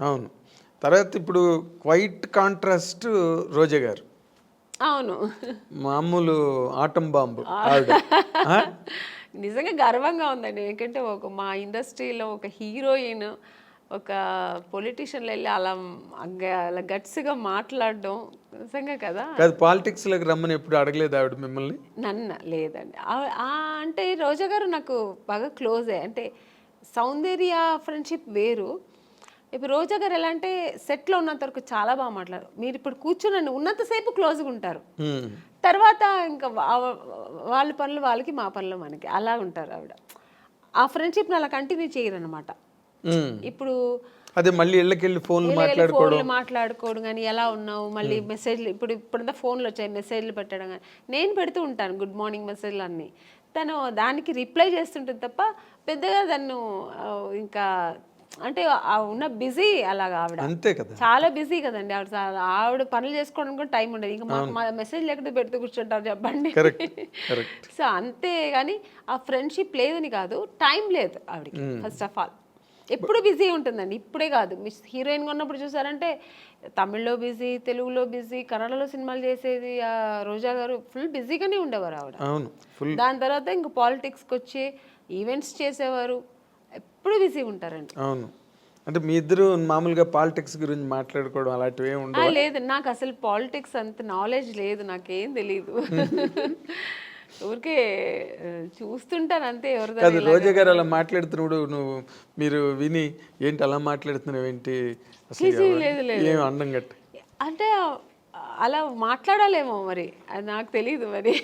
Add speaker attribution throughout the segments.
Speaker 1: అవును. తర్వాత ఇప్పుడు క్వైట్ కాంట్రాస్ట్ రోజా గారు.
Speaker 2: అవును.
Speaker 1: మామూలు ఆటం బాంబు ఆవిడ. ఆ?
Speaker 2: నిజంగా గర్వంగా ఉందండి. ఎందుకంటే మా ఇండస్ట్రీలో ఒక హీరోయిన్ ఒక పొలిటీషియన్‌లో ఎళ్లి అలా గట్స్‌గా మాట్లాడడం నిజంగా కదా!
Speaker 1: కాదు, పాలిటిక్స్‌లోకి రమ్మని ఎప్పుడు అడగలేదు ఆవిడ మిమ్మల్ని?
Speaker 2: లేదండి. అంటే రోజా గారు నాకు బాగా క్లోజే. అంటే సౌందర్య ఫ్రెండ్‌షిప్ వేరు. ఇప్పుడు రోజా గారు ఎలా అంటే సెట్‌లో ఉన్నంత వరకు చాలా బాగా మాట్లాడారు. మీరు ఇప్పుడు కూర్చొని ఉన్నంత సేపు క్లోజ్‌గా ఉంటారు.
Speaker 1: హ్మ్.
Speaker 2: తర్వాత ఇంకా వాళ్ళ పనులు వాళ్ళకి, మా పనులు మనకి అలా ఉంటారు ఆవిడ. ఆ ఫ్రెండ్‌షిప్‌ని అలా కంటిన్యూ చేయరనమాట.
Speaker 1: హ్మ్.
Speaker 2: ఇప్పుడు
Speaker 1: అదే మళ్ళీ ఇళ్ళకెళ్ళి ఫోన్లు మాట్లాడుకోవడం.
Speaker 2: ఫోన్లు మాట్లాడుకోవడం కానీ ఎలా ఉన్నావు మళ్ళీ మెసేజ్లు ఇప్పుడంతా ఫోన్లు వచ్చాయి మెసేజ్లు పెట్టడం కానీ నేను పెడుతూ ఉంటాను గుడ్ మార్నింగ్ మెసేజ్లు అన్నీ తను దానికి రిప్లై చేస్తుంటుంది తప్ప పెద్దగా తను ఇంకా అంటే ఉన్న బిజీ అలాగా ఆవిడ
Speaker 1: అంతే కదా.
Speaker 2: చాలా బిజీ కదండి ఆవిడ పనులు చేసుకోవడానికి కూడా టైం ఉండదు ఇంకా మాకు మా మెసేజ్ లేకపోతే పెడుతూ కూర్చుంటారు చెప్పండి.
Speaker 1: కరెక్ట్.
Speaker 2: సో అంతే కానీ ఆ ఫ్రెండ్షిప్ లేదని కాదు టైం లేదు ఆవిడకి ఫస్ట్ ఆఫ్ ఆల్ ఎప్పుడు బిజీ ఉంటుందండి. ఇప్పుడే కాదు మిస్ హీరోయిన్గా ఉన్నప్పుడు చూసారంటే తమిళ్లో బిజీ, తెలుగులో బిజీ, కన్నడలో సినిమాలు చేసేది రోజా గారు ఫుల్ బిజీగానే ఉండేవారు ఆవిడ.
Speaker 1: అవును, ఫుల్.
Speaker 2: దాని తర్వాత ఇంక పాలిటిక్స్కి వచ్చి ఈవెంట్స్ చేసేవారు. ఎప్పుడు బిజీ ఉంటారండి.
Speaker 1: అవును. అంటే మీ ఇద్దరు మామూలుగా పాలిటిక్స్ గురించి మాట్లాడుకోవడం అలాంటివి ఏమి ఉండవు?
Speaker 2: లేదు నాకు అసలు పాలిటిక్స్ అంత నాలెడ్జ్ లేదు, నాకేం తెలీదు. ఊరికే చూస్తుంటాను అంతే
Speaker 1: కాదు,
Speaker 2: ఎవరిదాన్ని
Speaker 1: రోజా గారు అలా మాట్లాడుతున్నప్పుడు మీరు విని ఏంటి అలా మాట్లాడుతున్నావు ఏంటి అసలు
Speaker 2: లేదు
Speaker 1: ఏం అండం గట్టి?
Speaker 2: అంటే అలా మాట్లాడాలేమో మరి అది నాకు తెలీదు మరి.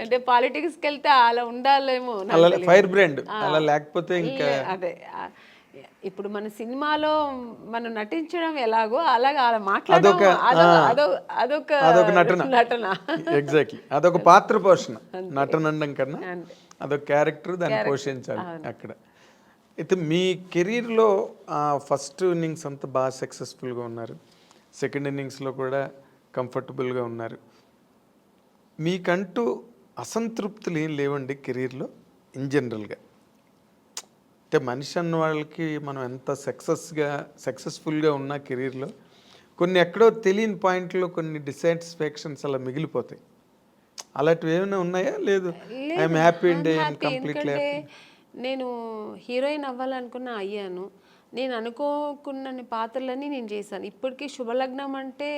Speaker 2: అంటే పాలిటిక్స్కి వెళ్తే అలా ఉండాలేమో
Speaker 1: అలా ఫైర్ బ్రాండ్ అలా లేకపోతే ఇంకా
Speaker 2: అదే ఇప్పుడు మన సినిమాలో మనం నటించడం ఎలాగో అలాగా అలా మాట్లాడడం అదొక నటన.
Speaker 1: ఎగ్జాక్ట్లీ, అదొక పాత్ర పోషణ. నటన అనడం కన్నా అదొక క్యారెక్టర్, దాన్ని పోషించాలి అక్కడ. అయితే మీ కెరీర్లో ఫస్ట్ ఇన్నింగ్స్ అంతా బాగా సక్సెస్ఫుల్గా ఉన్నారు, సెకండ్ ఇన్నింగ్స్లో కూడా కంఫర్టబుల్గా ఉన్నారు. మీకంటూ అసంతృప్తులు ఏం లేవండి కెరీర్లో ఇన్ జనరల్గా? అంటే మనిషి అన్న వాళ్ళకి మనం ఎంత సక్సెస్ఫుల్గా ఉన్న కెరీర్లో కొన్ని ఎక్కడో తెలియని పాయింట్లో కొన్ని డిసాటిస్ఫాక్షన్స్ అలా మిగిలిపోతాయి. అలాంటివి ఏమైనా ఉన్నాయా? లేదు, I'm happy and I'm completely happy.
Speaker 2: నేను హీరోయిన్ అవ్వాలనుకున్నా అయ్యాను. నేను అనుకోకున్న పాత్రలన్నీ నేను చేశాను. ఇప్పటికీ శుభలగ్నం అంటే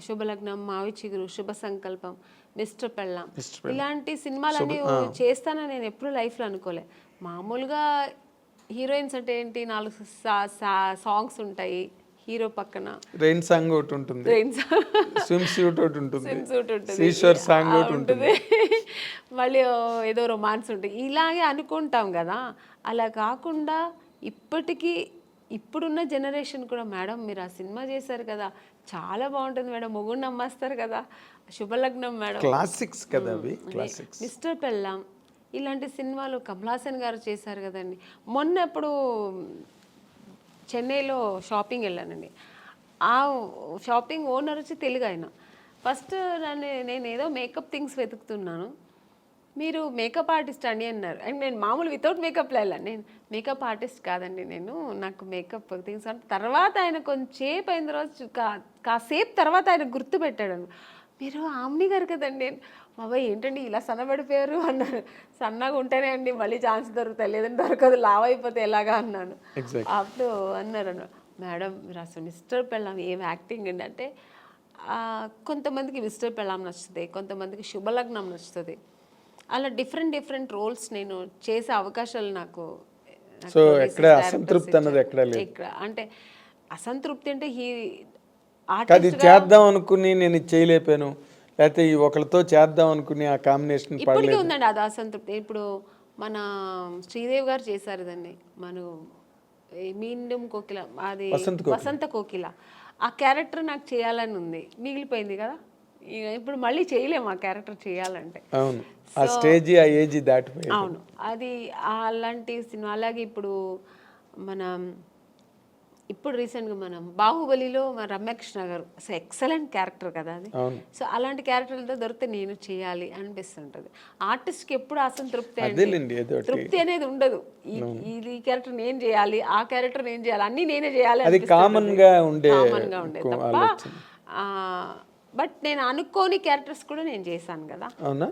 Speaker 2: శుభలగ్నం, మావి చిగురు, శుభ సంకల్పం, మిస్టర్ పెళ్ళాం ఇలాంటి సినిమాలన్నీ చేస్తానని నేను ఎప్పుడు లైఫ్లో అనుకోలే. మామూలుగా హీరోయిన్స్ అంటే ఏంటి 4 సాంగ్స్ ఉంటాయి హీరో పక్కన,
Speaker 1: రెయిన్ సాంగ్ ఒకటి ఉంటుంది, స్విమ్ సూట్ ఒకటి ఉంటుంది, సీషోర్ సాంగ్ ఒకటి ఉంటుంది,
Speaker 2: మళ్ళీ ఏదో రొమాన్స్ ఉంటుంది, ఇలాగే అనుకుంటాం కదా. అలా కాకుండా ఇప్పుడున్న జనరేషన్ కూడా మేడం మీరు ఆ సినిమా చేశారు కదా చాలా బాగుంటుంది మేడం, మొగుడు నమ్మేస్తారు కదా, శుభలగ్నం మేడం,
Speaker 1: క్లాసిక్స్ కదా అవి, క్లాసిక్స్,
Speaker 2: మిస్టర్ పెళ్ళాం ఇలాంటి సినిమాలు కమల్ హాసన్ గారు చేశారు కదండి. మొన్న ఎప్పుడు చెన్నైలో షాపింగ్ వెళ్ళానండి. ఆ షాపింగ్ ఓనర్ వచ్చి తెలుగు ఆయన. ఫస్ట్ నేను ఏదో మేకప్ థింగ్స్ వెతుకుతున్నాను, మీరు మేకప్ ఆర్టిస్ట్ అండి అన్నారు. అండ్ నేను మామూలు వితౌట్ మేకప్లో వెళ్ళాను. నేను మేకప్ ఆర్టిస్ట్ కాదండి, నాకు మేకప్ థింగ్స్ అంటే తర్వాత ఆయన కొంచెంసేపు అయిన తర్వాత కాసేపు తర్వాత ఆయన గుర్తుపెట్టాడు, మీరు ఆమ్ని గారు కదండి. బాబాయ్ ఏంటండి ఇలా సన్నబడిపోయారు అన్నారు. సన్నగా ఉంటేనే అండి మళ్ళీ ఛాన్స్ దొరుకుతాయి, లేదంటే దొరకదు, లావ్ అయిపోతే ఎలాగా అన్నాను. అప్పుడు అన్నారు మేడం మీరు అసలు మిస్టర్ పెళ్ళాం ఏం యాక్టింగ్ అండి అంటే, కొంతమందికి మిస్టర్ పెళ్ళాం నచ్చుతుంది, కొంతమందికి శుభలగ్నం నచ్చుతుంది. అలా డిఫరెంట్ రోల్స్ నేను చేసే అవకాశాలు నాకు
Speaker 1: సో ఎక్కడ అసంతృప్తి అన్నది ఎక్కడ లేదు.
Speaker 2: అంటే అసంతృప్తి అంటే
Speaker 1: అది చేద్దాం అనుకుని నేను చేయలేపాను, లేకపోతే ఈ ఒకరితో చేద్దాం అనుకుని ఆ కాంబినేషన్
Speaker 2: ఇప్పటికీ ఉందండి అది అసంతృప్తి. ఇప్పుడు మన శ్రీదేవి గారు చేశారు దాన్ని, మీండం కోకిల, అది వసంత కోకిల, ఆ క్యారెక్టర్ నాకు చేయాలని ఉంది, మిగిలిపోయింది కదా. ఇప్పుడు మళ్ళీ చేయలేము ఆ క్యారెక్టర్ చేయాలంటే.
Speaker 1: అవును, ఆ స్టేజ్ ఆ ఏజ్ దాటిపోయింది.
Speaker 2: అవును, అది అలాంటి సినిమా. అలాగే ఇప్పుడు మన ఇప్పుడు రీసెంట్గా మనం బాహుబలిలో మన రమ్యకృష్ణ గారు అసలు ఎక్సలెంట్ క్యారెక్టర్ కదా అది.
Speaker 1: అవును.
Speaker 2: సో అలాంటి క్యారెక్టర్లతో దొరికితే నేను చేయాలి అనిపిస్తుంటుంది. ఆర్టిస్ట్కి ఎప్పుడు అసంతృప్తి
Speaker 1: అదేలేండి ఏదో ఒకటి.
Speaker 2: తృప్తి అనేది ఉండదు. ఈ క్యారెక్టర్ నేను చేయాలి, ఆ క్యారెక్టర్ నేను చేయాలి, అన్నీ నేనే చేయాలి
Speaker 1: అది కామన్ గా ఉండే
Speaker 2: తప్ప. బట్ నేను అనుకోని క్యారెక్టర్స్ కూడా నేను చేశాను కదా.
Speaker 1: అవునా?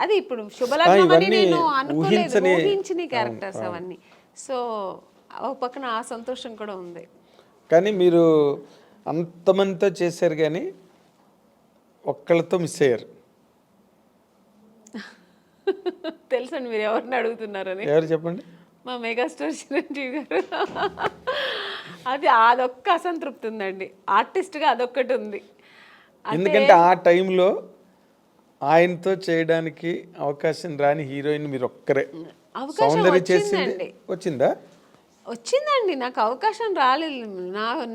Speaker 2: అది ఇప్పుడు శుభలగ్నం అని
Speaker 1: ఇవన్నీ
Speaker 2: నేను అనుకోలేదు,
Speaker 1: ఊహించని-
Speaker 2: ఊహించిన క్యారెక్టర్స్ అవన్నీ. సో ఒక పక్కన ఆ సంతోషం కూడా ఉంది.
Speaker 1: కానీ మీరు అంతమందితో చేశారు కానీ ఒక్కళ్ళతో మిస్ అయ్యారు.
Speaker 2: తెలుసండి మీరు ఎవరిని అడుగుతున్నారని.
Speaker 1: ఎవరు చెప్పండి?
Speaker 2: మా మెగాస్టార్ చిరంజీవి గారు. అదొక్క అసంతృప్తి ఉందండి, ఆర్టిస్ట్గా అదొక్కటి ఉంది.
Speaker 1: ఎందుకంటే ఆ టైంలో ఆయనతో చేయడానికి అవకాశం రాని హీరోయిన్ మీరు ఒక్కరే.
Speaker 2: అవకాశం
Speaker 1: సౌందర్య చేసింది
Speaker 2: వచ్చిందండి.
Speaker 1: వచ్చిందా?
Speaker 2: వచ్చిందండి, నాకు అవకాశం రాలేదు.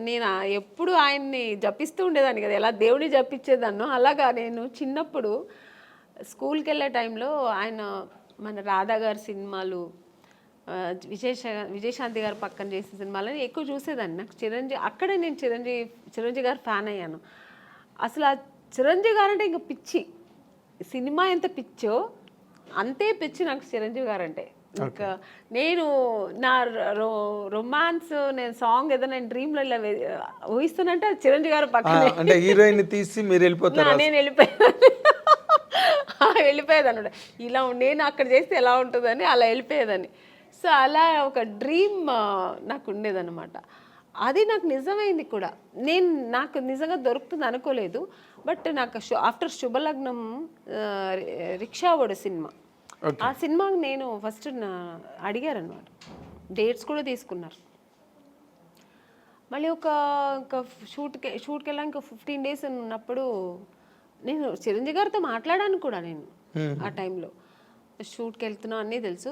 Speaker 2: నేను ఎప్పుడు ఆయన్ని జపిస్తూ ఉండేదాన్ని కదా, ఎలా దేవుడిని జపించేదాన్నో అలాగా. నేను చిన్నప్పుడు స్కూల్కి వెళ్ళే టైంలో ఆయన మన రాధా గారి సినిమాలు, విజయశాంతి గారు పక్కన చేసిన సినిమాలని ఎక్కువ చూసేదాన్ని. నాకు అక్కడే నేను చిరంజీవి గారు ఫ్యాన్ అయ్యాను. అసలు ఆ చిరంజీవి గారు అంటే ఇంకా పిచ్చి. సినిమా ఎంత పిచ్చో అంతే పిచ్చి నాకు చిరంజీవి గారు అంటే. ఇంకా నేను నా రొమాన్స్, నేను సాంగ్ ఏదో నేను డ్రీమ్లో ఇలా ఊహిస్తున్నంటే చిరంజీవి గారు పక్కనే.
Speaker 1: అంటే హీరోయిన్ తీసి మీరు వెళ్ళిపోతారు.
Speaker 2: నేను వెళ్ళిపోయేదాన్ని. ఇలా నేను అక్కడ చేస్తే ఎలా ఉంటుందని అలా వెళ్ళిపోయేదాన్ని. సో అలా ఒక డ్రీమ్ నాకు ఉండేదన్నమాట. అది నాకు నిజమైంది కూడా. నాకు నిజంగా దొరుకుతుంది అనుకోలేదు. బట్ నాకు ఆఫ్టర్ శుభలగ్నం రిక్షావాడు సినిమా, ఆ సినిమాకి నేను ఫస్ట్ అడిగారనమాట, డేట్స్ కూడా తీసుకున్నారు. మళ్ళీ ఇంకా షూట్కి వెళ్ళాక ఇంకా 15 days ఉన్నప్పుడు నేను చిరంజీవి గారితో మాట్లాడాను కూడా. నేను ఆ టైంలో షూట్కి వెళ్తున్నా అన్నీ తెలుసు,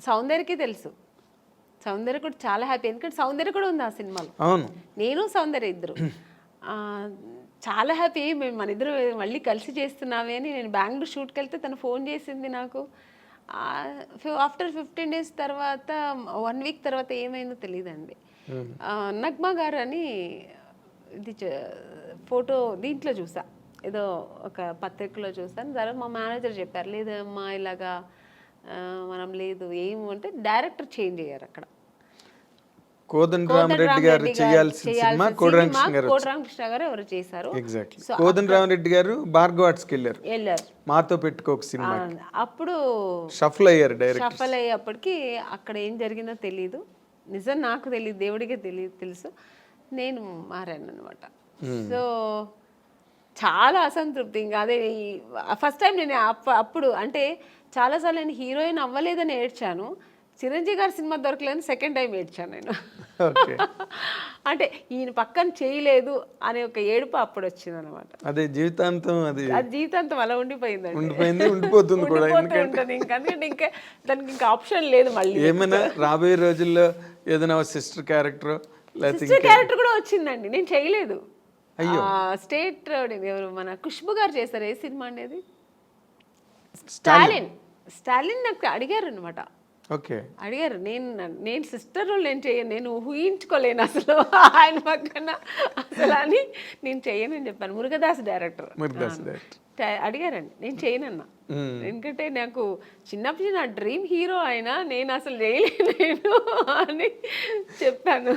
Speaker 2: సౌందర్యకి తెలుసు. సౌందర్య కూడా చాలా హ్యాపీ, ఎందుకంటే సౌందర్య కూడా ఉంది ఆ సినిమాలో.
Speaker 1: అవును,
Speaker 2: నేను సౌందర్య ఇద్దరు చాలా హ్యాపీ. మేము మన ఇద్దరు మళ్ళీ కలిసి చేస్తున్నామే అని. నేను బెంగళూరు షూట్కి వెళ్తే తను ఫోన్ చేసింది నాకు. ఆఫ్టర్ 15 days తర్వాత 1 week తర్వాత ఏమైందో తెలియదండి. నగ్మా గారు అని ఇది ఫోటో దీంట్లో చూసా, ఏదో ఒక పత్రికలో చూసాను. తర్వాత మా మేనేజర్ చెప్పారు, లేదమ్మా ఇలాగా మనం లేదు ఏమంటే డైరెక్టర్ చేంజ్ అయ్యారు అక్కడ.
Speaker 1: కోదండరామరెడ్డి గారు చేయాల్సిన సినిమా
Speaker 2: కోదండరామకృష్ణ గారు ఎవరు చేశారు.
Speaker 1: ఎగ్జాక్ట్లీ. కోదండరామరెడ్డి గారు భార్గవ ఆర్ట్స్కి వెళ్ళారు, మాతో పెట్టుకోక సినిమా.
Speaker 2: అప్పుడు
Speaker 1: షఫల్ అయ్యారు డైరెక్ట్.
Speaker 2: షఫల్ అయ్యేప్పటికి అక్కడ ఏం జరిగిందో తెలియదు, నిజం నాకు తెలియదు, దేవుడికే తెలుసు. నేను మారాను అనమాట. సో చాలా అసంతృప్తి. ఇంకా అదే ఫస్ట్ టైం నేను అప్పుడు అంటే చాలాసార్లు నేను హీరోయిన్ అవ్వలేదని ఏడ్చాను. చిరంజీవి గారి సినిమా దొరకలేదని సెకండ్ టైం ఏడ్చాను నేను. అంటే ఈయన పక్కన చేయలేదు అనే ఒక ఏడుపు అప్పుడు వచ్చింది అనమాట.
Speaker 1: అదే జీవితాంతం అది
Speaker 2: జీవితాంతం అలా ఉండిపోయిందండి,
Speaker 1: ఉండిపోతుంది కూడా.
Speaker 2: ఉంటుంది ఎందుకంటే ఇంకా దానికి ఇంకా ఆప్షన్ లేదు. మళ్ళీ
Speaker 1: ఏమైనా రాబోయే రోజుల్లో ఏదైనా సిస్టర్ క్యారెక్టర్
Speaker 2: కూడా వచ్చిందండి, నేను చేయలేదు. స్టేట్ ఎవరు మన ఖుష్బు గారు చేస్తారు, ఏ సినిమా అనేది స్టాలిన్ నాకు అడిగారు అనమాట. అడిగారు, నేను సిస్టర్ రోల్ నేను చేయను, నేను ఊహించుకోలేను అసలు ఆయన పక్కన అసలు అని. నేను చేయనని చెప్పాను. మురుగదాస్ డైరెక్టర్ అడిగారండి, నేను చేయనన్నా. ఎందుకంటే నాకు చిన్నప్పుడు నా డ్రీమ్ హీరో ఆయన, నేను అసలు చేయలేను అని చెప్పాను.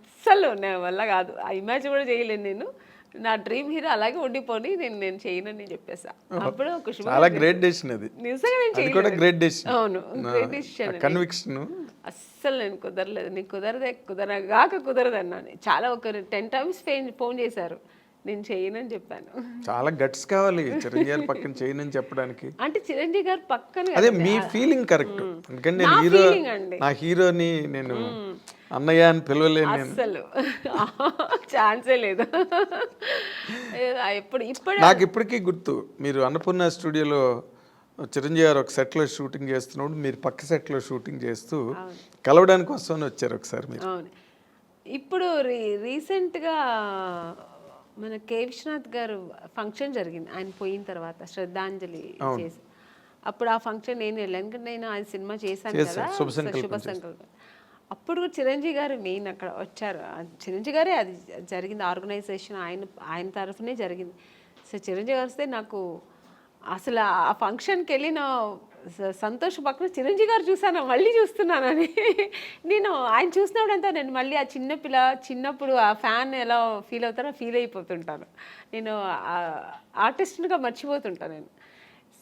Speaker 2: అసలు నా వల్ల కాదు, ఆ ఇమాజిన్ కూడా చేయలేను నేను. నా డ్రీమ్ హీరో అలాగే ఉండిపోని నేను చేయనని చెప్పేసా. అప్పుడు
Speaker 1: చాలా గ్రేట్ డెసిషన్ అది.
Speaker 2: నిజంగా నేను చేయలేదు.
Speaker 1: Great decision.
Speaker 2: అవును, గ్రేట్ డెసిషన్.
Speaker 1: కన్విక్షన్.
Speaker 2: అస్సలు నేను కుదరలేదు, నీకు కుదరదు అన్నాను. చాలా ఒక 10 times ఫోన్ చేశారు, నేను చేయనని చెప్పాను.
Speaker 1: చాలా గట్స్ కావాలి చిరంజీవి పక్కన చేయనని చెప్పడానికి.
Speaker 2: అంటే చిరంజీవి గారు పక్కన
Speaker 1: అదే మీ ఫీలింగ్ కరెక్ట్. ఎందుకంటే నేను నా హీరోని నేను అన్నయ్య అని పిలవలేను,
Speaker 2: అసలు ఛాన్సే లేదు.
Speaker 1: నాకు ఇప్పటికీ గుర్తు, మీరు అన్నపూర్ణ స్టూడియోలో చిరంజీవి గారు ఒక సెట్లో షూటింగ్ చేస్తున్నప్పుడు మీరు పక్క సెట్లో షూటింగ్ చేస్తూ కలవడానికి వస్తామని వచ్చారు ఒకసారి మీరు.
Speaker 2: అవును. ఇప్పుడు రీసెంట్గా మన కే విశ్వనాథ్ గారు ఫంక్షన్ జరిగింది, ఆయన పోయిన తర్వాత శ్రద్ధాంజలి చేసి. అప్పుడు ఆ ఫంక్షన్ నేను వెళ్ళాను, ఎందుకంటే నేను ఆ సినిమా చేశాను కదా,
Speaker 1: శుభ సంకల్పం
Speaker 2: శుభ సంకల్పం. అప్పుడు కూడా చిరంజీవి గారు మెయిన్ అక్కడ వచ్చారు. చిరంజీవి గారే అది జరిగింది, ఆర్గనైజేషన్ ఆయన తరఫునే జరిగింది. సో చిరంజీవి గారు వస్తే నాకు అసలు ఆ ఫంక్షన్కి వెళ్ళిన సంతోష్ పక్కన చిరంజీవి గారు చూసాను, మళ్ళీ చూస్తున్నానని. నేను ఆయన చూసినప్పుడంతా నేను మళ్ళీ ఆ చిన్నప్పుడు ఆ ఫ్యాన్ ఎలా ఫీల్ అవుతారో ఫీల్ అయిపోతుంటాను. నేను ఆర్టిస్ట్గా మర్చిపోతుంటాను నేను.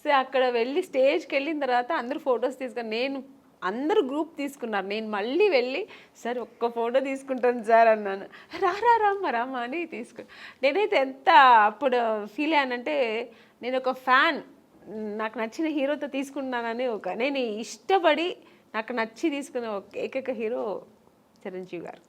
Speaker 2: సో అక్కడ వెళ్ళి స్టేజ్కి వెళ్ళిన తర్వాత అందరూ ఫొటోస్ తీసుకొని, అందరూ గ్రూప్ తీసుకున్నారు, నేను మళ్ళీ వెళ్ళి సార్ ఒక్క ఫోటో తీసుకుంటాను సార్ అన్నాను. రామ్మ అని నేనైతే ఎంత అప్పుడు ఫీల్ అయ్యానంటే, నేను ఒక ఫ్యాన్, నాకు నచ్చిన హీరోతో తీసుకున్నానని నేను ఇష్టపడి నాకు నచ్చి తీసుకున్న ఏకైక హీరో చిరంజీవి గారు.